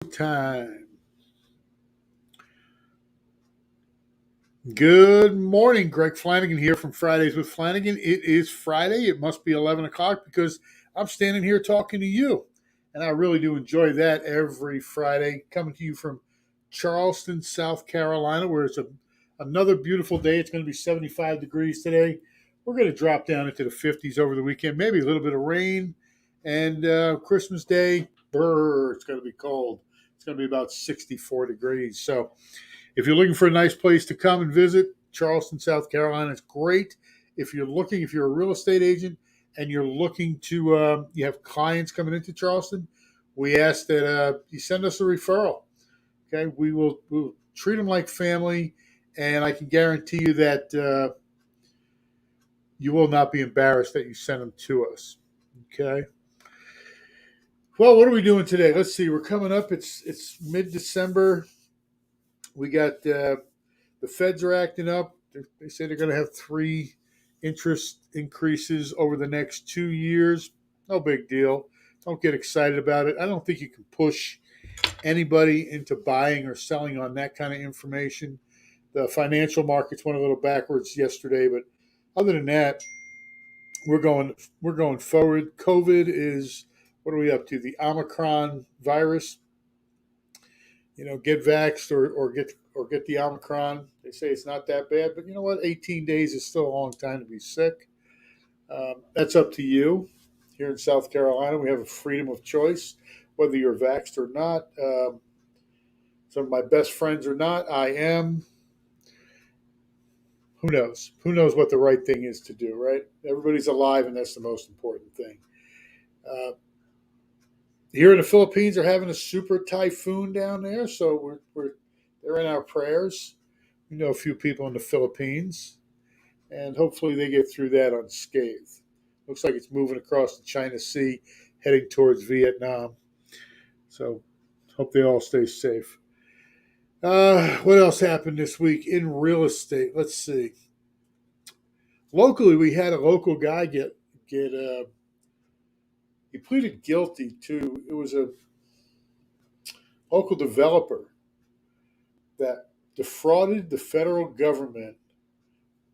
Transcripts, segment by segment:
Time. Good morning, Greg Flanagan here from Fridays with Flanagan. It is Friday. It must be 11 o'clock because I'm standing here talking to you. And I really do enjoy that every Friday, coming to you from Charleston, South Carolina, where another beautiful day. It's going to be 75 degrees today. We're going to drop down into the 50s over the weekend, maybe a little bit of rain. And Christmas Day, it's going to be cold. It's going to be about 64 degrees. So, if you're looking for a nice place to come and visit, Charleston, South Carolina is great. If you're a real estate agent and you're looking to, you have clients coming into Charleston, we ask that you send us a referral. Okay, we'll treat them like family, and I can guarantee you that you will not be embarrassed that you sent them to us. Okay. Well, what are we doing today? Let's see. We're coming up. It's mid-December. We got the feds are acting up. They say they're going to have 3 interest increases over the next 2 years. No big deal. Don't get excited about it. I don't think you can push anybody into buying or selling on that kind of information. The financial markets went a little backwards yesterday, but other than that, we're going forward. COVID is, what are we up to? The Omicron virus. Get vaxxed or get the Omicron. They say it's not that bad, but you know what? 18 days is still a long time to be sick. That's up to you. Here in South Carolina, we have a freedom of choice, whether you're vaxxed or not. Some of my best friends are not. I am. Who knows? Who knows what the right thing is to do, right? Everybody's alive, and that's the most important thing. Uh, Here in the Philippines, they're having a super typhoon down there, so they're in our prayers. We know a few people in the Philippines, and hopefully they get through that unscathed. Looks like it's moving across the China Sea, heading towards Vietnam. So hope they all stay safe. What else happened this week in real estate? Let's see. Locally, we had a local guy get he pleaded guilty to, it was a local developer that defrauded the federal government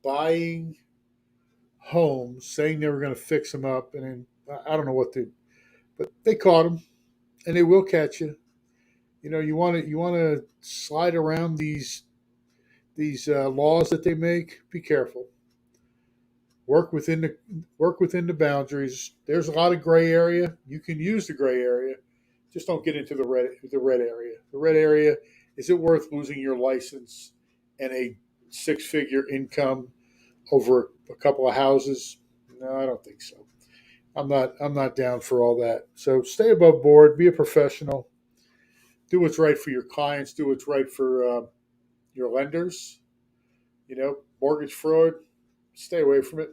buying homes, saying they were going to fix them up, and then I don't know but they caught him, and they will catch you. You want to slide around these laws that they make. Be careful. Work within the boundaries. There's a lot of gray area. You can use the gray area. Just don't get into the red area. The red area, is it worth losing your license and a 6-figure income over a couple of houses? No, I don't think so. I'm not down for all that. So stay above board, be a professional, do what's right for your clients, do what's right for your lenders. Mortgage fraud, stay away from it.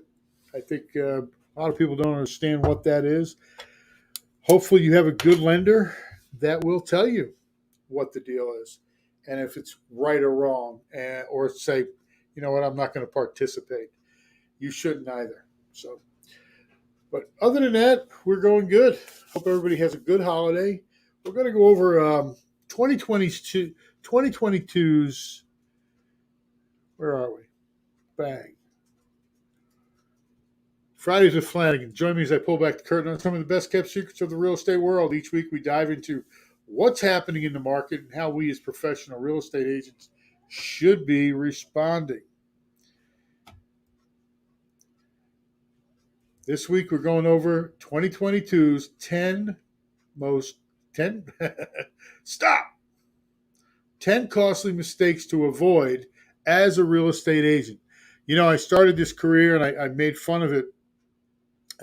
I think a lot of people don't understand what that is. Hopefully, you have a good lender that will tell you what the deal is and if it's right or wrong, or say, you know what, I'm not going to participate. You shouldn't either. So, but other than that, we're going good. Hope everybody has a good holiday. We're going to go over 2022's. Where are we? Bang. Fridays with Flanagan. Join me as I pull back the curtain on some of the best kept secrets of the real estate world. Each week we dive into what's happening in the market and how we as professional real estate agents should be responding. This week we're going over 2022's 10 stop 10 costly mistakes to avoid as a real estate agent. I started this career and I made fun of it.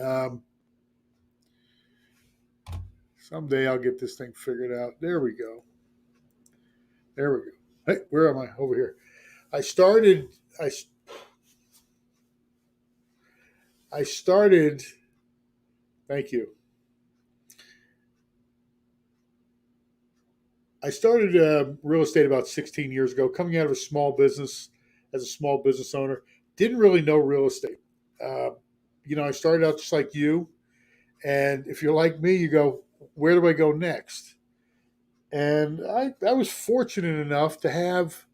Um, Someday I'll get this thing figured out. There we go. There we go. Hey, where am I? Over here. I started. I started. Thank you. I started real estate about 16 years ago, coming out of a small business as a small business owner. Didn't really know real estate. Uh, I started out just like you. And if you're like me, you go, where do I go next? And I was fortunate enough to have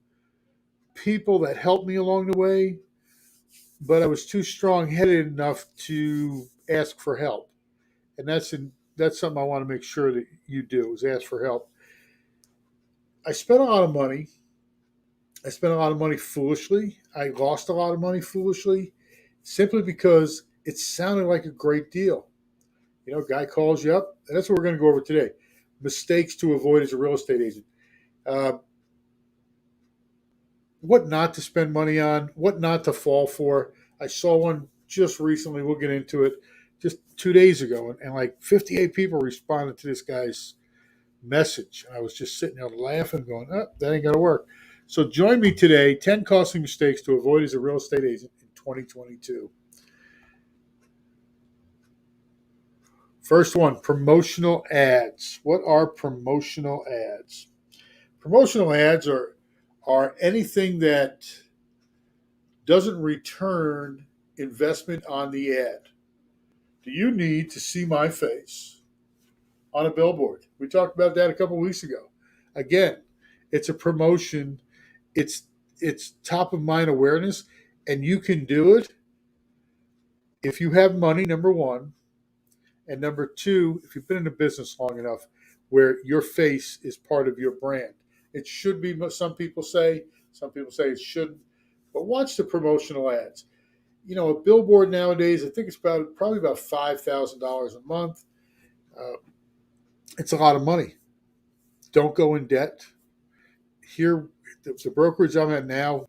people that helped me along the way, but I was too strong headed enough to ask for help. And that's something I want to make sure that you do is ask for help. I spent a lot of money. I spent a lot of money foolishly. I lost a lot of money foolishly simply because it sounded like a great deal. Guy calls you up, and that's what we're going to go over today. Mistakes to avoid as a real estate agent. Uh, what not to spend money on, what not to fall for. I saw one just recently. We'll get into it just 2 days ago, and like 58 people responded to this guy's message. I was just sitting there laughing, going, oh, that ain't going to work. So join me today, 10 costly mistakes to avoid as a real estate agent in 2022. First one, promotional ads. What are promotional ads? Promotional ads are anything that doesn't return investment on the ad. Do you need to see my face on a billboard? We talked about that a couple of weeks ago. Again, it's a promotion. It's top of mind awareness, and you can do it if you have money, number one, and number two, if you've been in the business long enough where your face is part of your brand. It should be, some people say it shouldn't, but watch the promotional ads. A billboard nowadays, I think it's probably about $5,000 a month. Uh, it's a lot of money. Don't go in debt. Here, the brokerage I'm at now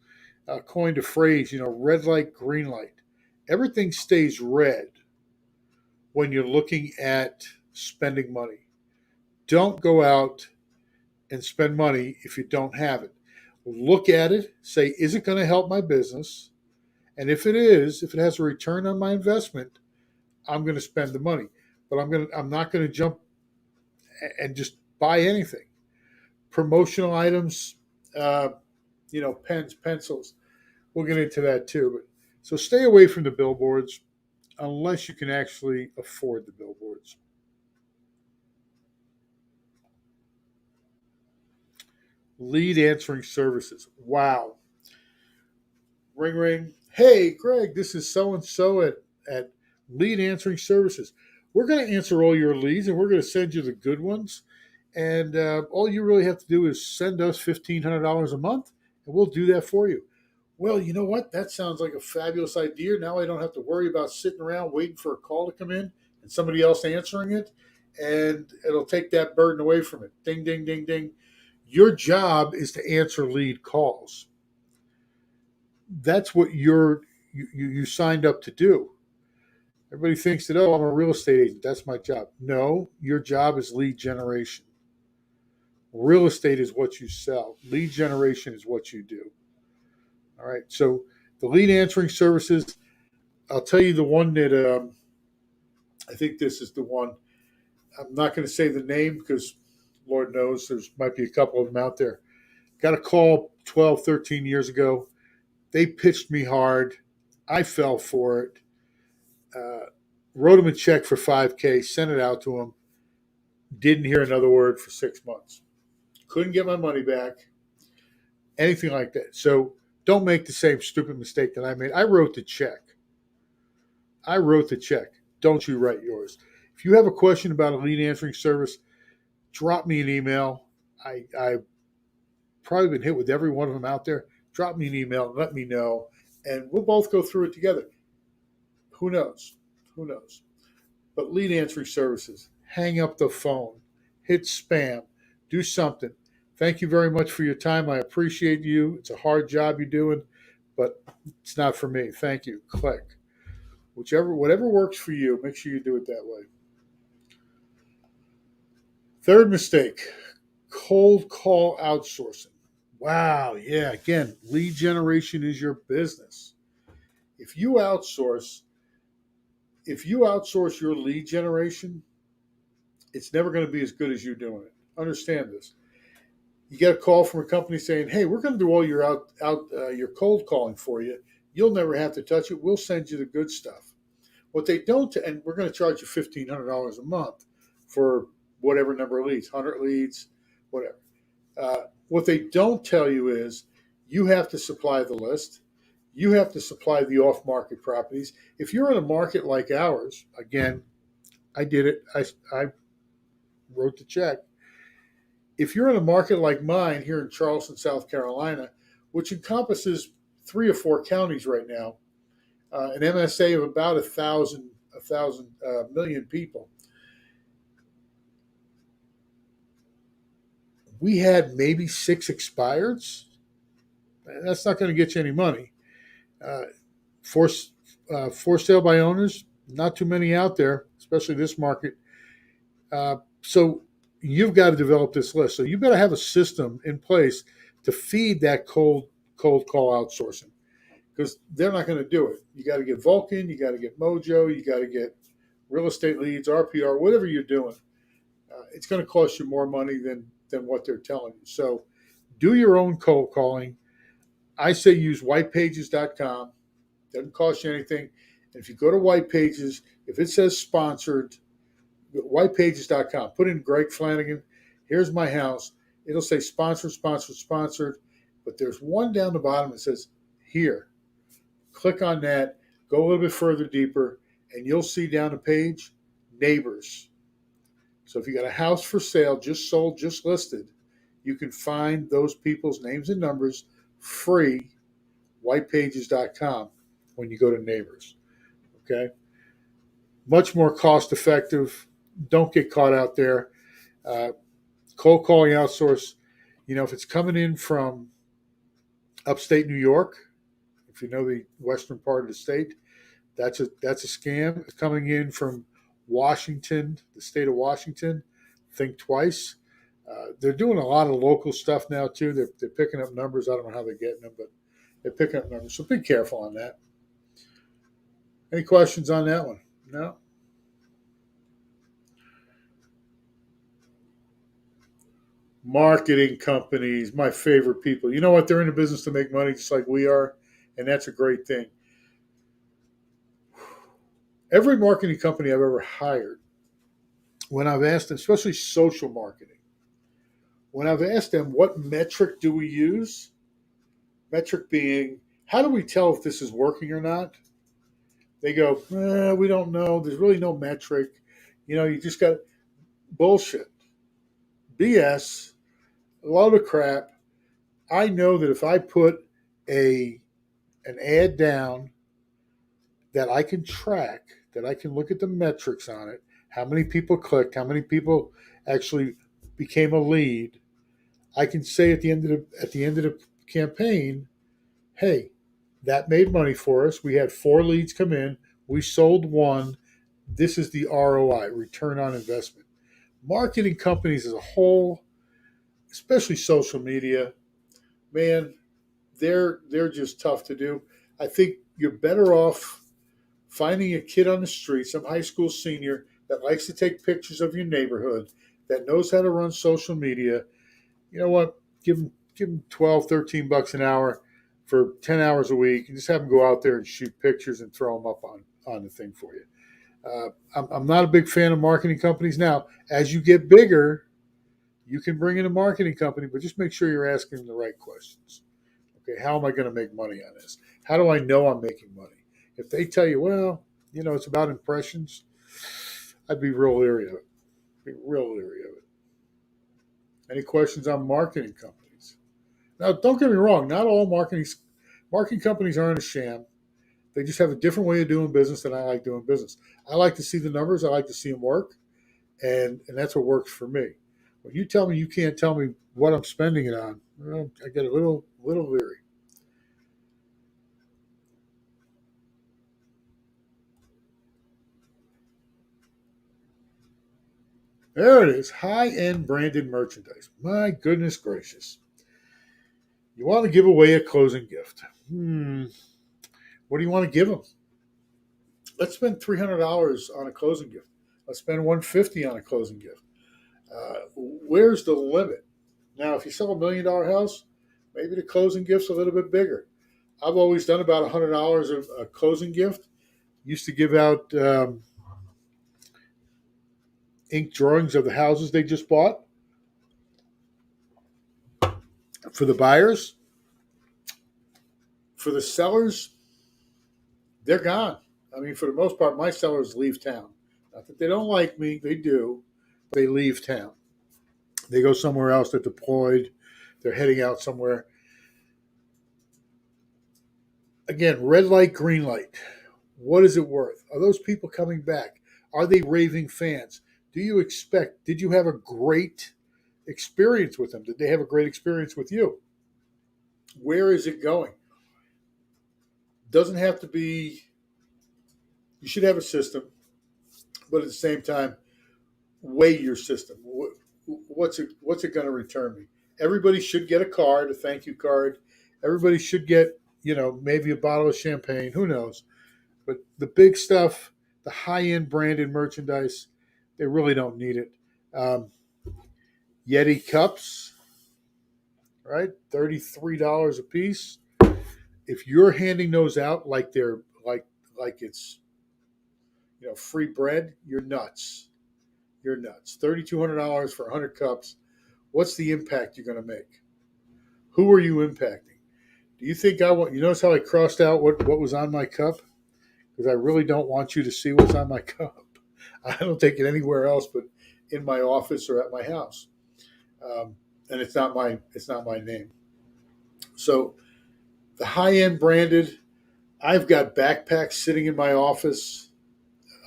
coined a phrase, red light, green light. Everything stays red when you're looking at spending money. Don't go out and spend money if you don't have it. Look at it, say, is it going to help my business? And if it is, if it has a return on my investment, I'm going to spend the money. But I'm not going to jump and just buy anything. Promotional items, pens, pencils. We'll get into that too. But so stay away from the billboards unless you can actually afford the billboards. Lead answering services. Wow. Ring, ring. Hey, Greg, this is so and so at Lead Answering Services. We're going to answer all your leads and we're going to send you the good ones. And all you really have to do is send us $1,500 a month and we'll do that for you. Well, you know what? That sounds like a fabulous idea. Now I don't have to worry about sitting around waiting for a call to come in and somebody else answering it. And it'll take that burden away from it. Ding, ding, ding, ding. Your job is to answer lead calls. That's what you signed up to do. Everybody thinks that, oh, I'm a real estate agent. That's my job. No, your job is lead generation. Real estate is what you sell. Lead generation is what you do. All right. So the lead answering services, I'll tell you the one that I think this is the one. I'm not going to say the name because Lord knows there might be a couple of them out there. Got a call 12, 13 years ago. They pitched me hard. I fell for it. Wrote him a check for $5K, sent it out to him. Didn't hear another word for 6 months. Couldn't get my money back. Anything like that. So don't make the same stupid mistake that I made. I wrote the check. Don't you write yours. If you have a question about a lead answering service, drop me an email. I've probably been hit with every one of them out there. Drop me an email and let me know, and we'll both go through it together. Who knows? But lead answering services, hang up the phone, hit spam, do something. Thank you very much for your time. I appreciate you. It's a hard job you're doing, but it's not for me. Thank you. Click. Whatever works for you, make sure you do it that way. Third mistake, cold call outsourcing. Wow, yeah, again, lead generation is your business. If you outsource your lead generation, it's never going to be as good as you doing it. Understand this. You get a call from a company saying, "Hey, we're going to do all your your cold calling for you. You'll never have to touch it. We'll send you the good stuff." What they don't, and we're going to charge you $1,500 a month for whatever number of leads, 100 leads, whatever. What they don't tell you is you have to supply the list. You have to supply the off-market properties. If you're in a market like ours, again, I did it. I wrote the check. If you're in a market like mine here in Charleston, South Carolina, which encompasses 3 or 4 counties right now, an MSA of about a thousand million people, we had maybe 6 expireds. That's not going to get you any money. Uh, for for sale by owners, not too many out there, especially this market. So you've got to develop this list. So you better have a system in place to feed that cold call outsourcing, because they're not going to do it. You got to get Vulcan, you got to get Mojo, you got to get real estate leads, RPR, whatever you're doing. It's going to cost you more money than what they're telling you. So do your own cold calling. I say use whitepages.com. Doesn't cost you anything. And if you go to White Pages, if it says sponsored, whitepages.com, put in Greg Flanagan, here's my house. It'll say sponsored, sponsored, sponsored. But there's one down the bottom that says here. Click on that, go a little bit further deeper, and you'll see down the page, neighbors. So if you got a house for sale, just sold, just listed, you can find those people's names and numbers free, whitepages.com, when you go to neighbors. Okay? Much more cost effective. Don't get caught out there. Cold calling outsource, if it's coming in from upstate New York, if you know the western part of the state, that's a scam. It's coming in from Washington, the state of Washington. Think twice. They're doing a lot of local stuff now too. They're picking up numbers. I don't know how they're getting them, but they're picking up numbers. So be careful on that. Any questions on that one? No? Marketing companies, my favorite people. You know what? They're in the business to make money just like we are, and that's a great thing. Every marketing company I've ever hired, when I've asked them, especially social marketing, when I've asked them what metric do we use, metric being how do we tell if this is working or not, they go, we don't know. There's really no metric. You just got bullshit, BS, a lot of crap. I know that if I put an ad down that I can track, that I can look at the metrics on it, how many people clicked, how many people actually became a lead, I can say at the end of the campaign, hey, that made money for us. We had 4 leads come in. We sold 1. This is the ROI, return on investment. Marketing companies as a whole, especially social media, man, they're just tough to do. I think you're better off finding a kid on the street, some high school senior that likes to take pictures of your neighborhood, that knows how to run social media. You know what? Give them 12, $13 an hour for 10 hours a week, and just have them go out there and shoot pictures and throw them up on the thing for you. I'm not a big fan of marketing companies. Now, as you get bigger, you can bring in a marketing company, but just make sure you're asking the right questions. Okay, how am I going to make money on this? How do I know I'm making money? If they tell you, well, it's about impressions, I'd be real leery of it. Any questions on marketing companies? Now, don't get me wrong. Not all marketing companies aren't a sham. They just have a different way of doing business than I like doing business. I like to see the numbers. I like to see them work, and that's what works for me. When you tell me you can't tell me what I'm spending it on, well, I get a little leery. There it is, high-end branded merchandise. My goodness gracious. You want to give away a closing gift. What do you want to give them? Let's spend $300 on a closing gift. Let's spend $150 on a closing gift. Where's the limit? Now, if you sell $1 million house, maybe the closing gift's a little bit bigger. I've always done about $100 of a closing gift. Used to give out ink drawings of the houses they just bought. For the buyers, for the sellers, they're gone. I mean, for the most part, my sellers leave town. Not that they don't like me, they do. But they leave town. They go somewhere else. They're deployed. They're heading out somewhere. Again, red light, green light. What is it worth? Are those people coming back? Are they raving fans? Did you have a great experience with them? Did they have a great experience with you? Where is it going? Doesn't have to be, you should have a system, but at the same time, weigh your system. What's it going to return me? Everybody should get a card, a thank you card. Everybody should get, maybe a bottle of champagne. Who knows? But the big stuff, the high-end branded merchandise, they really don't need it. Yeti cups, right? $33 a piece. If you're handing those out like they're like it's free bread, you're nuts. You're nuts. $3,200 for 100 cups. What's the impact you're going to make? Who are you impacting? Do you think you notice how I crossed out what was on my cup? Because I really don't want you to see what's on my cup. I don't take it anywhere else but in my office or at my house. And it's not my name. So the high-end branded, I've got backpacks sitting in my office,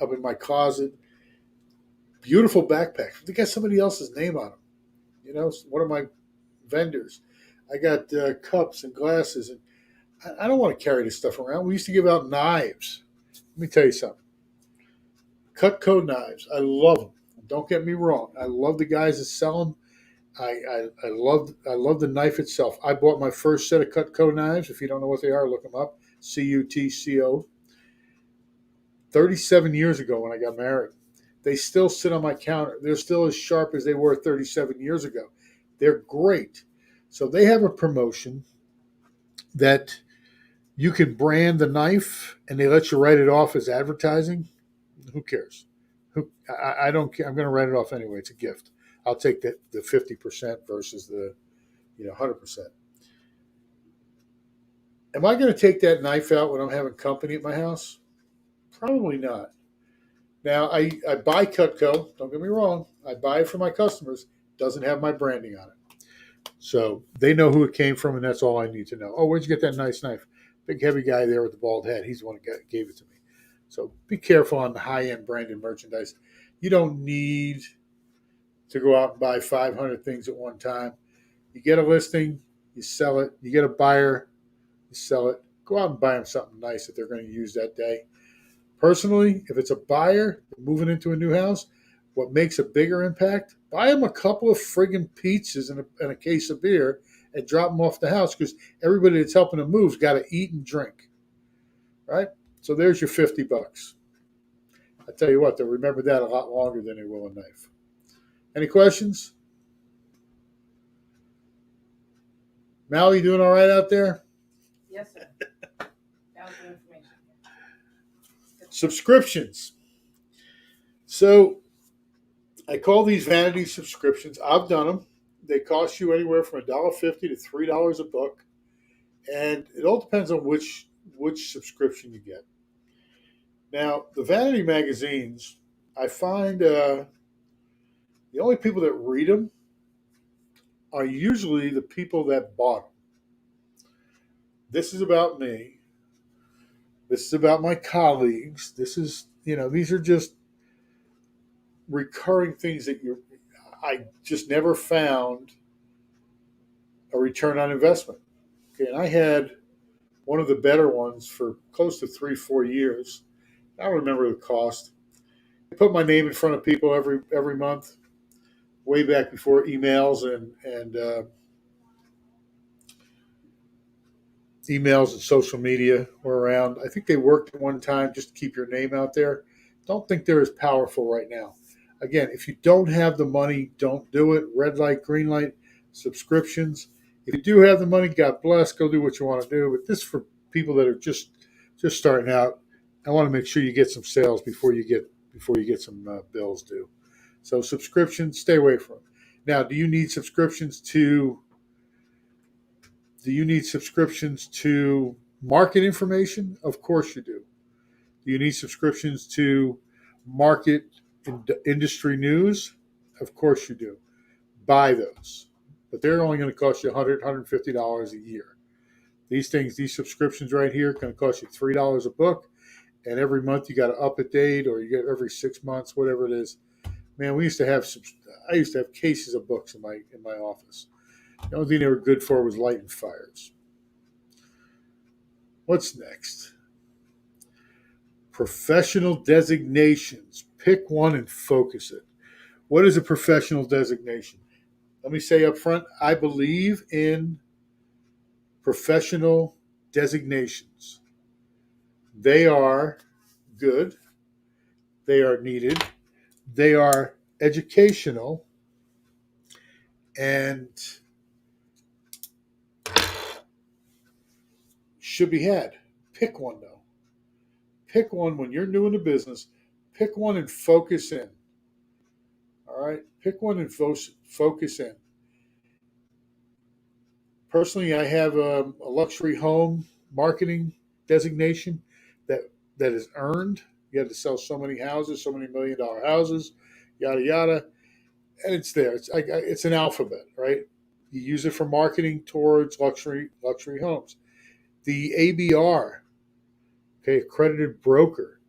up in my closet. Beautiful backpacks. They got somebody else's name on them. One of my vendors. I got cups and glasses, and I don't want to carry this stuff around. We used to give out knives. Let me tell you something. Cutco knives. I love them. Don't get me wrong. I love the guys that sell them. I love the knife itself. I bought my first set of Cutco knives. If you don't know what they are, look them up. CUTCO. 37 years ago when I got married. They still sit on my counter. They're still as sharp as they were 37 years ago. They're great. So they have a promotion that you can brand the knife and they let you write it off as advertising. Who cares? I don't care. I'm going to write it off anyway. It's a gift. I'll take the 50% versus the 100%. Am I going to take that knife out when I'm having company at my house? Probably not. Now, I buy Cutco. Don't get me wrong. I buy it for my customers. Doesn't have my branding on it. So they know who it came from, and that's all I need to know. Oh, where'd you get that nice knife? Big, heavy guy there with the bald head. He's the one that gave it to me. So be careful on the high-end branded merchandise. You don't need to go out and buy 500 things at one time. You get a listing, you sell it. You get a buyer, you sell it. Go out and buy them something nice that they're going to use that day. Personally, if it's a buyer moving into a new house, what makes a bigger impact, buy them a couple of friggin' pizzas and a case of beer and drop them off the house because everybody that's helping them move's got to eat and drink, right? So there's your $50. I tell you what, they'll remember that a lot longer than they will a knife. Any questions? Mal, you doing all right out there? Yes, sir. Valuable information. Subscriptions. So I call these vanity subscriptions. I've done them. They cost you anywhere from $1.50 to $3 a book, and it all depends on which subscription you get. Now, the vanity magazines, I find the only people that read them are usually the people that bought them. This is about me. This is about my colleagues. This is, these are just recurring things that I just never found a return on investment. Okay, and I had one of the better ones for close to 3-4 years. I don't remember the cost. I put my name in front of people every month, way back before emails and social media were around. I think they worked at one time just to keep your name out there. Don't think they're as powerful right now. Again, if you don't have the money, don't do it. Red light, green light, subscriptions. If you do have the money, God bless. Go do what you want to do. But this is for people that are just starting out. I want to make sure you get some sales before you get some bills due. So subscriptions, stay away from them. Now, do you need subscriptions to Do you need subscriptions to market information? Of course you do. Do you need subscriptions to market industry news? Of course you do. Buy those. But they're only going to cost you $100, $150 a year. These subscriptions right here can cost you $3 a book, and every month you got to up a date, or you get every 6 months, whatever it is. Man, I used to have cases of books in my office. The only thing they were good for was lighting fires. What's next? Professional designations. Pick one and focus it. What is a professional designation? Let me say up front, I believe in professional designations. They are good. They are needed. They are educational, and should be had. Pick one, though. Pick one when you're new in the business. Pick one and focus in. All right? Pick one and focus in. Personally, I have a luxury home marketing designation that is earned. You have to sell so many houses, so many $1 million houses, yada yada, and it's there. It's an alphabet, right? You use it for marketing towards luxury homes. The ABR, okay, accredited broker.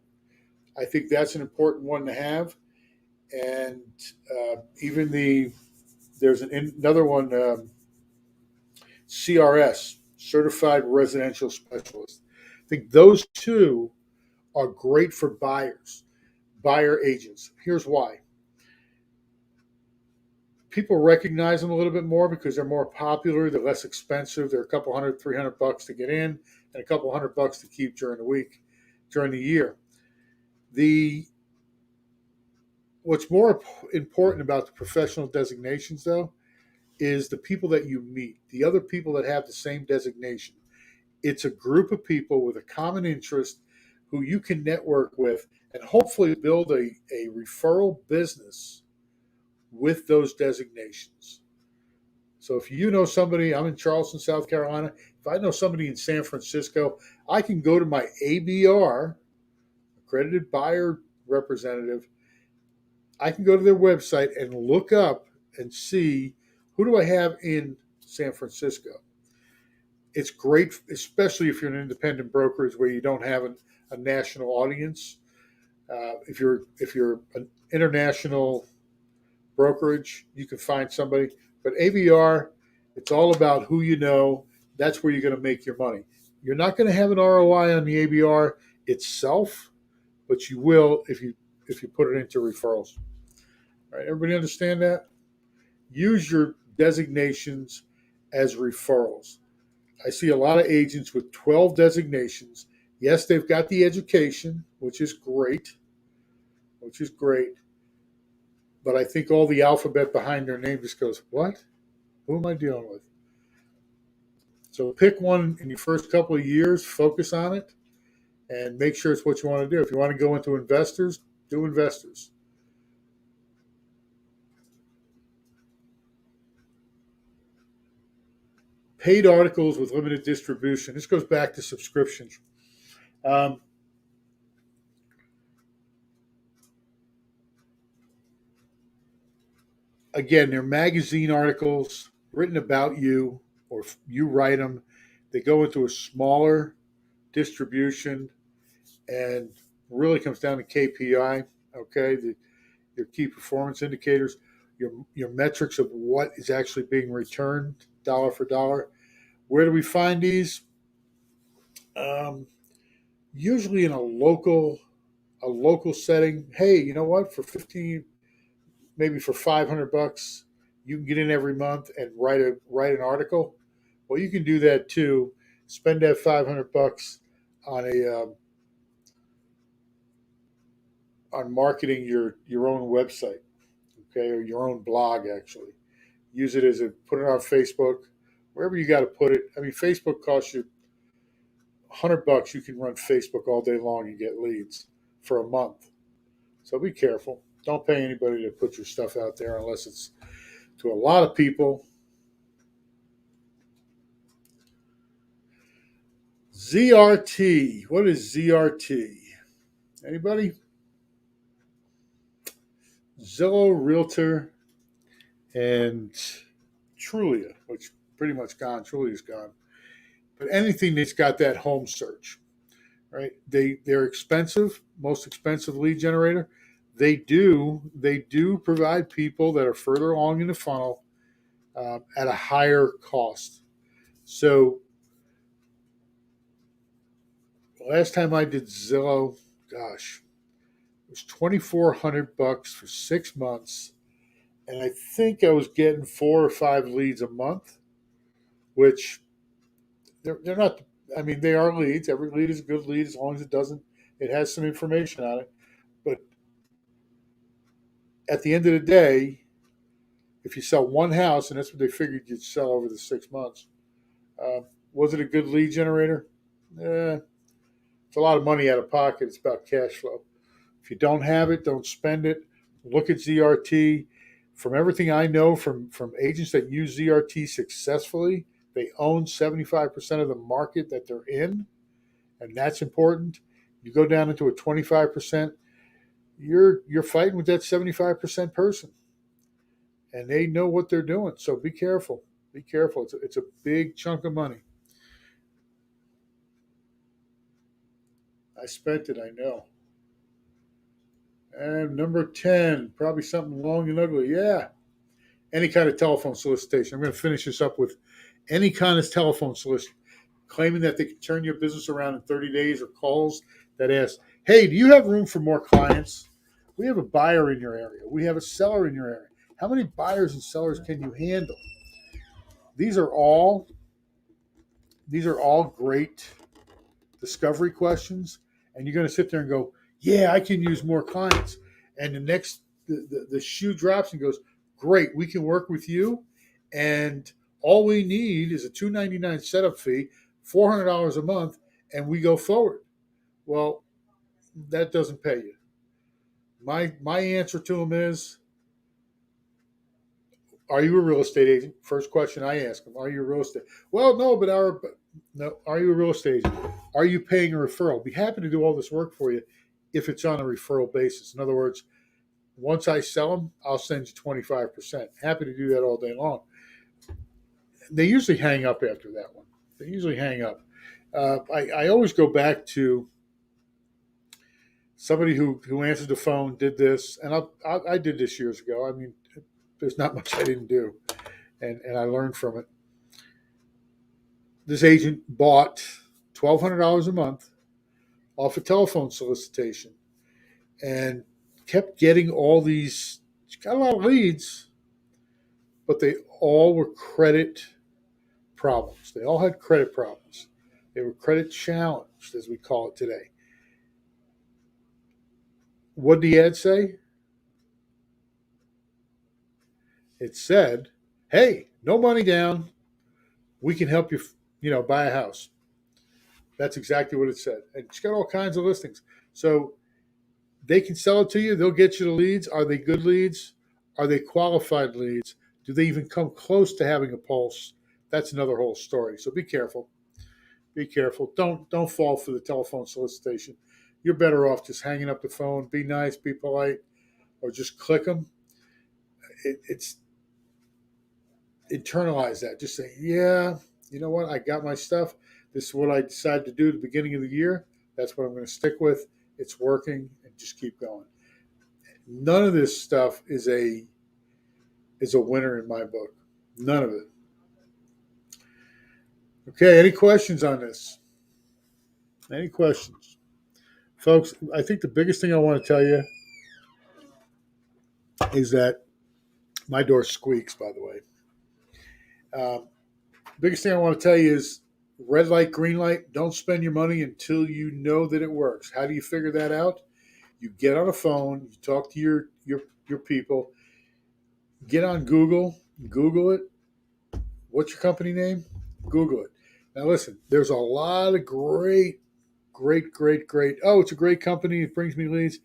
I think that's an important one to have, and even there's another one. CRS, Certified Residential Specialist. I think those two are great for buyer agents. Here's why. People recognize them a little bit more because they're more popular, they're less expensive, they're a couple hundred, $300 to get in, and a couple $100 to keep during the week, during the year. What's more important about the professional designations, though, is the people that you meet, the other people that have the same designation. It's a group of people with a common interest who you can network with and hopefully build a referral business with those designations. So if you know somebody, I'm in Charleston, South Carolina. If I know somebody in San Francisco, I can go to my ABR, accredited buyer representative. I can go to their website and look up and see who do I have in San Francisco. It's great, especially if you're an independent brokerage where you don't have a national audience. If you're an international brokerage, you can find somebody. But ABR, it's all about who you know. That's where you're going to make your money. You're not going to have an ROI on the ABR itself, but you will if you put it into referrals. All right, everybody understand that? Use your designations as referrals. I see a lot of agents with 12 designations. Yes, they've got the education, which is great. But I think all the alphabet behind their name just goes, what? Who am I dealing with? So pick one in your first couple of years, focus on it, and make sure it's what you want to do. If you want to go into investors, do investors. Paid articles with limited distribution. This goes back to subscriptions. Again, they're magazine articles written about you, or you write them. They go into a smaller distribution, and really comes down to KPI. Okay, your key performance indicators, your metrics of what is actually being returned dollar for dollar. Where do we find these? Usually in a local setting. Hey, you know what? For 15, maybe for $500, you can get in every month and write an article. Well, you can do that too. Spend that $500 on on marketing your own website, okay, or your own blog. Actually, use it put it on Facebook, wherever you got to put it. I mean, Facebook costs you $100. You can run Facebook all day long and get leads for a month. So be careful. Don't pay anybody to put your stuff out there unless it's to a lot of people. ZRT. What is ZRT? Anybody? Zillow, Realtor, and Trulia, which pretty much gone. Trulia's gone. But anything that's got that home search, right? They're expensive, most expensive lead generator. They do provide people that are further along in the funnel at a higher cost. So last time I did Zillow, gosh, it was $2,400 for 6 months, and I think I was getting 4 or 5 leads a month, which they're not. I mean, they are leads. Every lead is a good lead as long as it has some information on it. But at the end of the day, if you sell one house, and that's what they figured you'd sell over the 6 months, uh, was it a good lead generator? It's a lot of money out of pocket. It's about cash flow. If you don't have it, don't spend it. Look at ZRT. From everything I know from agents that use ZRT successfully, they own 75% of the market that they're in, and that's important. You go down into a 25%, you're fighting with that 75% person, and they know what they're doing. So be careful. Be careful. It's a big chunk of money. I spent it, I know. And number 10, probably something long and ugly. Yeah, any kind of telephone solicitation. I'm going to finish this up with any kind of telephone solicitation, claiming that they can turn your business around in 30 days, or calls that ask, hey, do you have room for more clients? We have a buyer in your area. We have a seller in your area. How many buyers and sellers can you handle? These are all great discovery questions, and you're going to sit there and go, yeah, I can use more clients. And the shoe drops and goes, great, we can work with you, and all we need is a $299 setup fee, $400 a month, and we go forward. Well, that doesn't pay you. My answer to them is, are you a real estate agent? First question I ask them, are you a real estate? Well, no, no. Are you a real estate agent? Are you paying a referral? I'll be happy to do all this work for you if it's on a referral basis. In other words, once I sell them, I'll send you 25%. Happy to do that all day long. They usually hang up after that one. They usually hang up. I always go back to somebody who answered the phone, did this, and I did this years ago. I mean, there's not much I didn't do, and I learned from it. This agent bought $1,200 a month off a telephone solicitation, and kept getting all these. She got a lot of leads, but they all were credit problems. They all had credit problems. They were credit challenged, as we call it today. What did the ad say? It said, "Hey, no money down. We can help you, buy a house." That's exactly what it said. And it's got all kinds of listings. So they can sell it to you. They'll get you the leads. Are they good leads? Are they qualified leads? Do they even come close to having a pulse? That's another whole story. So be careful. Be careful. Don't fall for the telephone solicitation. You're better off just hanging up the phone. Be nice. Be polite, or just click them. It's internalize that. Just say, yeah, you know what? I got my stuff. This is what I decided to do at the beginning of the year. That's what I'm going to stick with. It's working, and just keep going. None of this stuff is a winner in my book. None of it. Okay, any questions on this? Any questions? Folks, I think the biggest thing I want to tell you is that my door squeaks, by the way. Biggest thing I want to tell you is red light, green light, don't spend your money until you know that it works. How do you figure that out? You get on a phone, you talk to your people, get on Google it. What's your company name? Google it. Now listen, there's a lot of great. Oh, it's a great company. It brings me leads.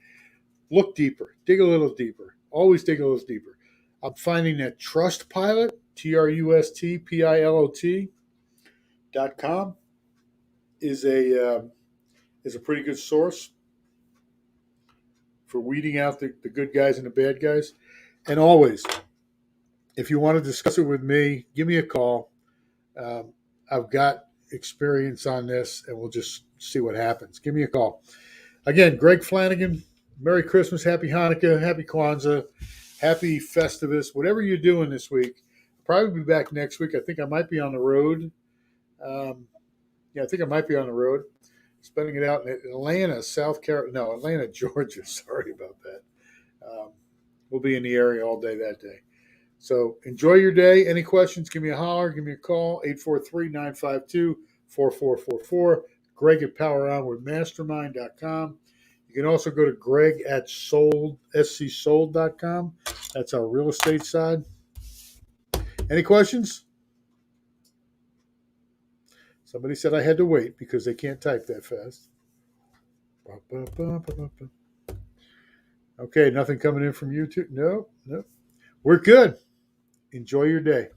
Look deeper. Dig a little deeper. Always dig a little deeper. I'm finding that Trustpilot, TrustPilot.com, is a pretty good source for weeding out the good guys and the bad guys. And always, if you want to discuss it with me, give me a call. I've got experience on this, and we'll just see what happens. Give me a call. Again, Greg Flanagan, Merry Christmas, Happy Hanukkah, Happy Kwanzaa, Happy Festivus, whatever you're doing this week. I'll probably be back next week. I think I might be on the road. I think I might be on the road, spending it out in Atlanta, Atlanta, Georgia. Sorry about that. We'll be in the area all day that day. So enjoy your day. Any questions, give me a holler, give me a call, 843-952-4444. Greg at PowerOnwardMastermind.com. You can also go to Greg at scsold.com. That's our real estate side. Any questions? Somebody said I had to wait because they can't type that fast. Okay, nothing coming in from YouTube? No. We're good. Enjoy your day.